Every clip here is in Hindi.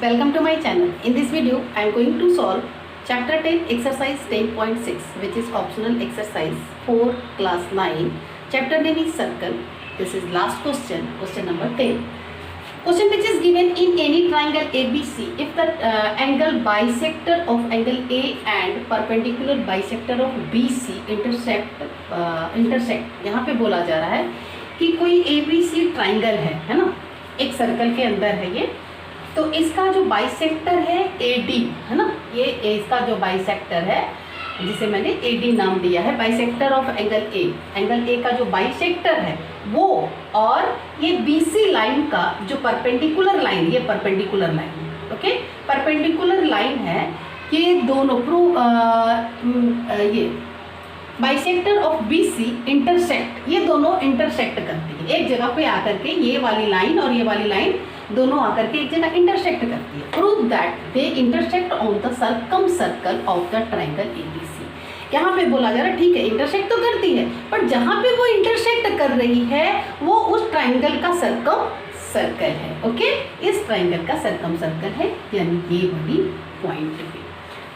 welcome to my channel. In this video I am going to solve chapter 10 exercise 10.6 which is optional exercise for class 9. Chapter name is circle. This is last question, question number 10. Question which is given in any triangle ABC if the angle bisector of angle A and perpendicular bisector of BC intersect यहाँ पे बोला जा रहा है कि कोई ABC ट्राइंगल है ना, एक सर्कल के अंदर है ये, तो इसका जो बाइसेक्टर है AD है ना, ये इसका जो बाइसेक्टर है जिसे मैंने AD नाम दिया है, बाइसेक्टर ऑफ एंगल A का जो बाइसेक्टर है वो, और ये BC लाइन का जो परपेंडिकुलर लाइन, ये perpendicular line, okay, perpendicular line है, ये दोनों ये बाइसेक्टर ऑफ BC इंटरसेक्ट, ये दोनों इंटरसेक्ट करती है एक जगह पे आकर के, ये वाली लाइन और ये वाली लाइन दोनों आकर के एक जगह इंटरसेक्ट करती है। Prove that they intersect on the circum circle of the triangle ABC। यहाँ पे बोला जा रहा है ठीक है इंटरसेक्ट तो करती है, पर जहाँ पे वो इंटरसेक्ट कर रही है वो उस ट्राइंगल का सर्कम सर्कल है, ओके, इस ट्राइंगल का सर्कम सर्कल है, यानी ये वाली पॉइंट पे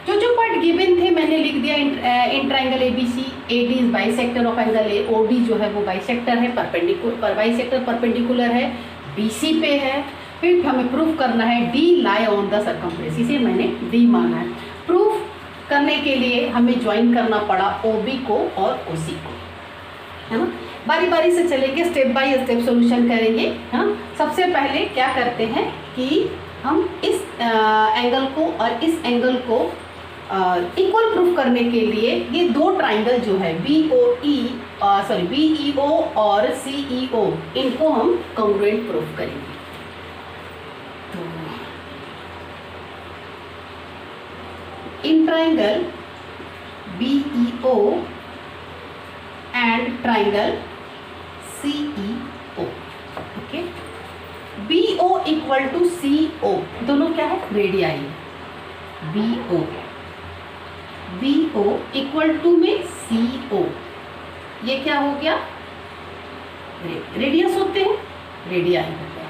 जो पार्ट गिवन थे मैंने लिख दिया। In triangle ABC AD is bisector of angle A, OD जो है वो बाइसेक्टर है, बाइसेक्टर परपेंडिकुलर है, BC पे है। फिर हमें प्रूफ करना है D lie on the circumference, इसे मैंने D माना है। प्रूफ करने के लिए हमें ज्वाइन करना पड़ा OB को और OC को, है ना। बारी बारी से चलेंगे, स्टेप बाय स्टेप सॉल्यूशन करेंगे, है ना। सबसे पहले क्या करते हैं कि हम इस एंगल को और इस एंगल को इक्वल प्रूफ करने के लिए ये दो ट्राइंगल जो है BEO और CEO, इनको हम कॉन्ग्रुएंट प्रूफ करेंगे। तो in triangle BEO and triangle CEO, okay, BO equal to CO, दोनों क्या है, रेडियाई, BO इक्वल टू में CO, ये क्या हो गया, रेडियस होते हैं, रेडियाई हो गया।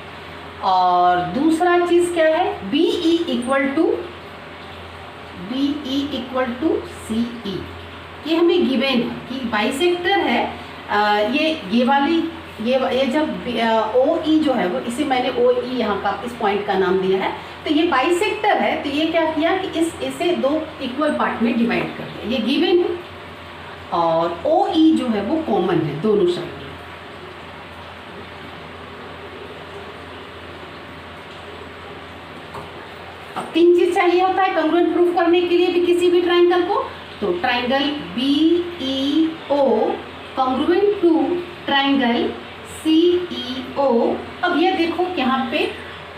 और दूसरा चीज क्या है, BE इक्वल टू CE, ये हमें गिवन है कि बाइसेक्टर है, ये वाली ये जब OE जो है वो, इसे मैंने OE यहाँ का इस पॉइंट का नाम दिया है, तो ये बाइसेक्टर है, तो ये क्या किया कि इसे दो इक्वल पार्ट में डिवाइड कर दिया, ये गिवन है, और OE जो है वो कॉमन है दोनों साइड। अब तीन चीज चाहिए होता है कॉन्ग्रुएंट प्रूफ करने के लिए भी किसी भी ट्राइंगल को, तो triangle BEO congruent to triangle CEO। अब ये देखो कि यहाँ पे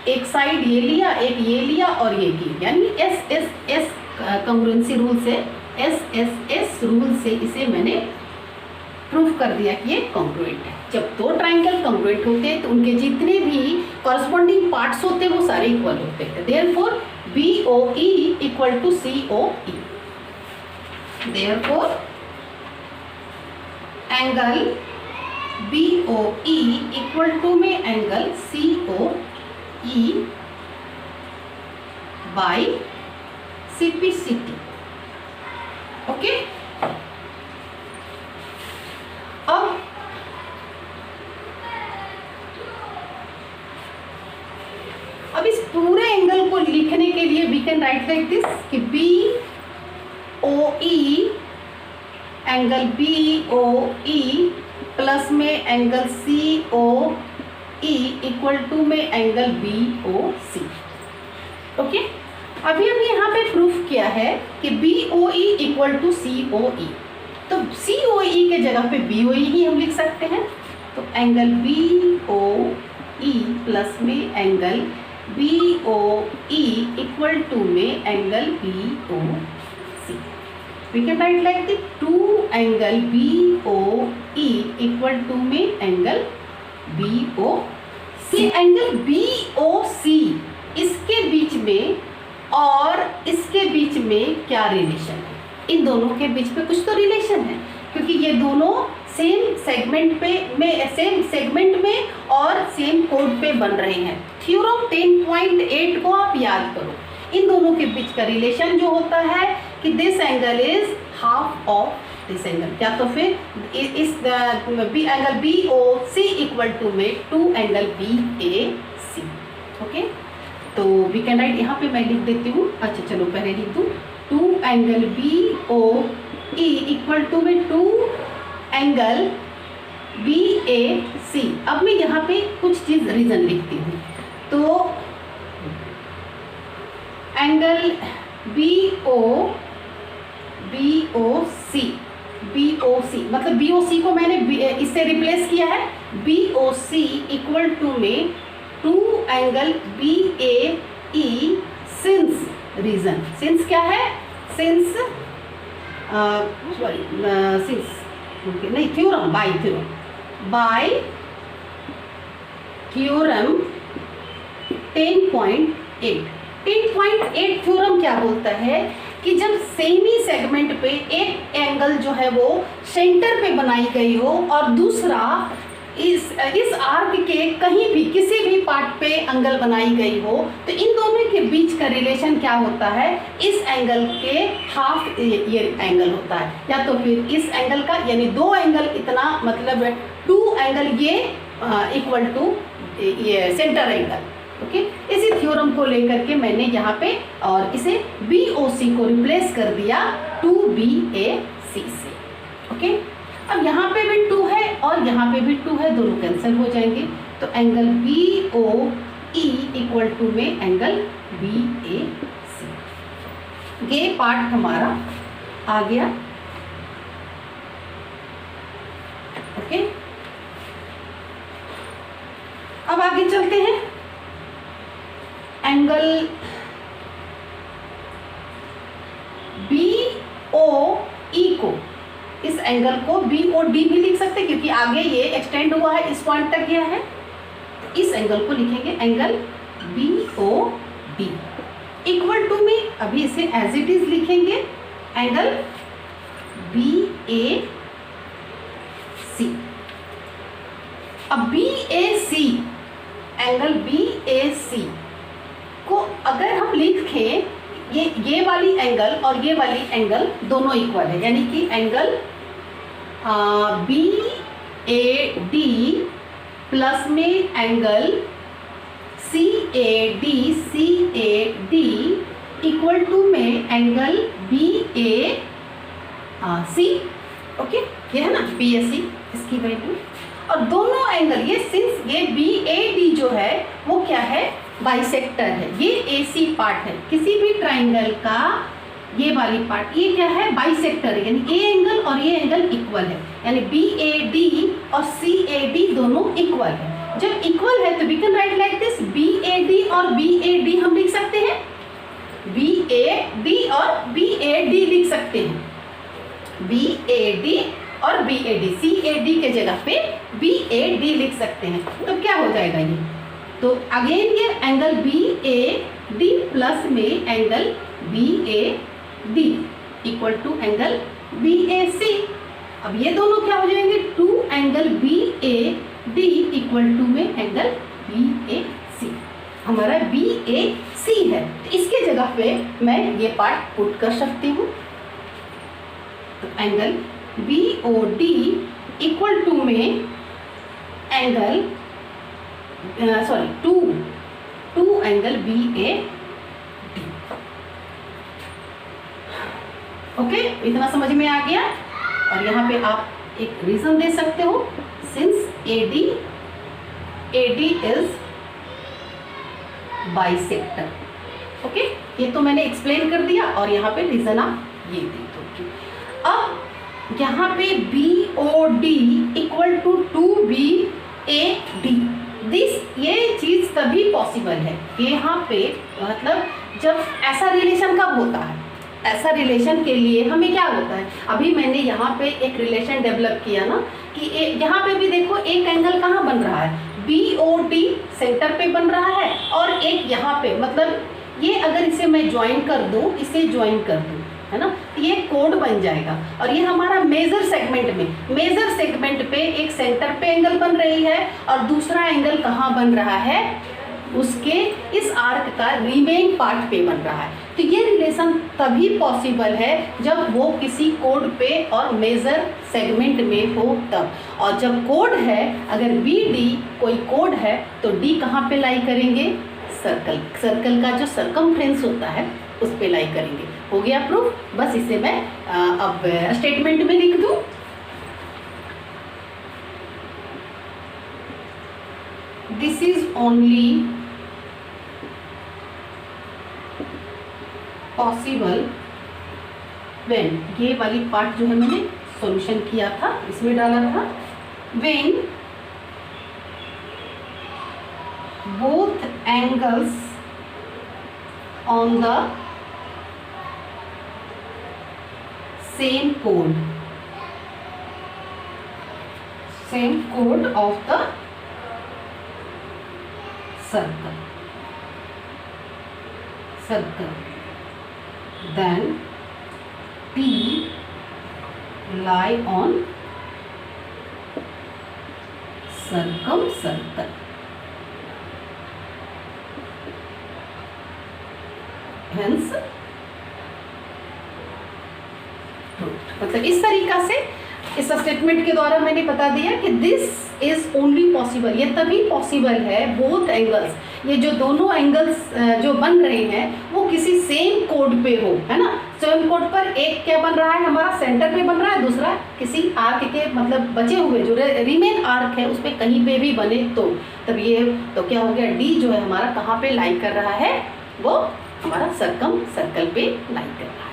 एक साइड ये लिया, एक ये लिया और ये की, यानी SSS कॉन्ग्रुएंसी रूल से, SSS रूल से इसे मैंने प्रूफ कर दिया कि ये कॉन्ग्रुएंट है। जब दो ट्राइंगल कॉन्ग्रुएंट होते हैं तो उनके जितने भी कॉरस्पॉन्डिंग पार्ट्स होते हैं वो सारे इक्वल होते हैं। Therefore BOE equal to COE, therefore angle BOE equal to में angle COE by CPCT, okay. अब इस पूरे एंगल को लिखने के लिए we can write like this कि BOE एंगल BOE प्लस में एंगल COE इक्वल टू में एंगल BOC, ओके। अभी हमने यहाँ पे प्रूफ किया है कि BOE इक्वल टू COE, तो COE के जगह पे BOE ही हम लिख सकते हैं, तो एंगल BOE प्लस में एंगल BOE इक्वल टू में angle BOC। We can write like the two angle BOE equal to में एंगल BOC। एंगल BOC इसके बीच में और इसके बीच में क्या रिलेशन है, इन दोनों के बीच में कुछ तो रिलेशन है, क्योंकि ये दोनों सेम सेगमेंट में और सेम कोड पे बन रहे हैं। थ्योरम 10.8 को आप याद करो। इन दोनों के बीच का रिलेशन जो होता है कि this angle is half of this angle, क्या तो फिर इस angle B O C equal to में 2 angle B A C. Okay, तो वी कैन राइट, यहाँ पे मैं लिख देती हूँ। अच्छा चलो पहले लिख दूँ 2 angle B O E equal to में 2 एंगल बी ए सी। अब मैं यहाँ पे कुछ चीज़ रीजन लिखती हूँ। तो एंगल बी ओ सी मतलब बी ओ सी को मैंने इससे रिप्लेस किया है। B O C equal to में 2 angle B A E since reason. Since क्या है? सिंस नहीं, थ्योरम, बाय थ्योरम 10.8। 10.8 थ्योरम क्या बोलता है कि जब सेमी सेगमेंट पे एक एंगल जो है वो सेंटर पे बनाई गई हो और दूसरा इस आर्क के कहीं भी किसी भी पार्ट पे एंगल बनाई गई हो, तो इन दोनों के बीच का रिलेशन क्या होता है? इस एंगल के हाफ ये एंगल होता है, या तो फिर इस एंगल का, यानी 2 एंगल इतना मतलब 2 एंगल ये इक्वल टू ये सेंटर एंगल। ओके, इसी थ्योरम को लेकर के मैंने यहाँ पे और इसे BOC को रिप्लेस कर दिया 2BAC से। ओके, अब यहाँ पे भी 2 है और यहाँ पे भी 2 है, दोनों कैंसिल हो जाएंगे। तो एंगल BOE इक्वल टू में एंगल BAC। ये पार्ट हमारा आ गया। ओके, अब आगे चलते हैं। एंगल BOE को, इस एंगल को BOD भी लिख सकते हैं क्योंकि आगे ये एक्सटेंड हुआ है, इस पॉइंट तक गया है। तो इस एंगल को लिखेंगे एंगल BOD इक्वल टू में, अभी इसे एज इट इज लिखेंगे एंगल BAC। अब BAC, एंगल BAC को अगर हम लिखें, ये वाली एंगल और ये वाली एंगल दोनों इक्वल है, यानी कि एंगल BAD प्लस में एंगल CAD इक्वल टू में एंगल BAC। ओके, ये है ना BAC, इसकी वैल्यू। और दोनों एंगल ये सिंस ये BAD जो है वो क्या है? बाइसेक्टर है। ये AC पार्ट है किसी भी ट्राइंगल का, ये वाली पार्ट ये क्या है? बाइसेक्टर है, यानी A एंगल और ये एंगल इक्वल है, यानी BAD और CAD दोनों इक्वल है। जब इक्वल है तो we can write like this, BAD और BAD हम लिख सकते हैं, BAD और BAD लिख सकते हैं, BAD और BAD, CAD के जगह पे BAD लिख सकते हैं। तो क्या हो जाएगा ये? तो अगेन ये एंगल BAD प्लस में angle BAD equal to angle BAC। अब ये दोनों क्या हो जाएंगे? 2 एंगल BAD इक्वल टू में एंगल BAC। हमारा BAC है, तो इसके जगह पे मैं ये पार्ट पुट कर सकती हूँ। तो एंगल BOD इक्वल टू में एंगल 2 एंगल BAD। ओके, इतना समझ में आ गया। और यहाँ पे आप एक रीजन दे सकते हो, since AD is bisector. Okay, ये तो मैंने एक्सप्लेन कर दिया और यहाँ पे रीजन आप ये दे दो। अब यहाँ पे BOD इक्वल टू 2BAD, ये चीज तभी पॉसिबल है कि यहाँ पे मतलब जब ऐसा रिलेशन कब होता है? ऐसा रिलेशन के लिए हमें क्या होता है? अभी मैंने यहाँ पे एक रिलेशन डेवलप किया ना कि यहाँ पे भी देखो एक एंगल कहाँ बन रहा है? BOD सेंटर पे बन रहा है और एक यहाँ पे, मतलब ये अगर इसे मैं ज्वाइन कर दूँ, इसे ज्वाइन कर दूँ है ना, ये कोड बन जाएगा। और ये हमारा मेजर सेगमेंट पे एक सेंटर पे एंगल बन रही है और दूसरा एंगल कहाँ बन रहा है, उसके इस आर्क का रिमेन पार्ट पे बन रहा है। तो ये रिलेशन तभी पॉसिबल है जब वो किसी कोड पे और मेजर सेगमेंट में हो तब। और जब कोड है, अगर BD कोई कोड है तो D कहाँ पे लाई करेंगे, सर्कल का जो सरकमफ्रेंस होता है उस पे लाई करेंगे। हो गया प्रूफ। बस इसे मैं अब स्टेटमेंट में लिख दूं। This is only possible when, ये वाली पार्ट जो है मैंने सॉल्यूशन किया था इसमें डाला था, when both angles on the same chord of the circle, then P lie on circumcircle। Hence, मतलब इस तरीका से इस स्टेटमेंट के द्वारा मैंने बता दिया कि दिस इज ओनली पॉसिबल, ये तभी पॉसिबल है बोथ एंगल्स, ये जो दोनों एंगल्स जो बन रहे हैं वो किसी सेम कोड पे हो, है ना। सेम कोड पर एक क्या बन रहा है, हमारा सेंटर पे बन रहा है, दूसरा किसी आर्क के मतलब बचे हुए जो रिमेन आर्क है उस पर कहीं पे भी बने तो तब ये तो क्या हो गया, D जो है हमारा कहाँ पे लाई कर रहा है, वो हमारा सर्कल पे लाई कर रहा है।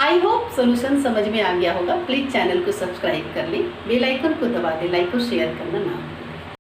आई होप सोल्यूशन समझ में आ गया होगा। प्लीज़ चैनल को सब्सक्राइब कर लें, बेल आइकन को दबा दें, लाइक और शेयर करना ना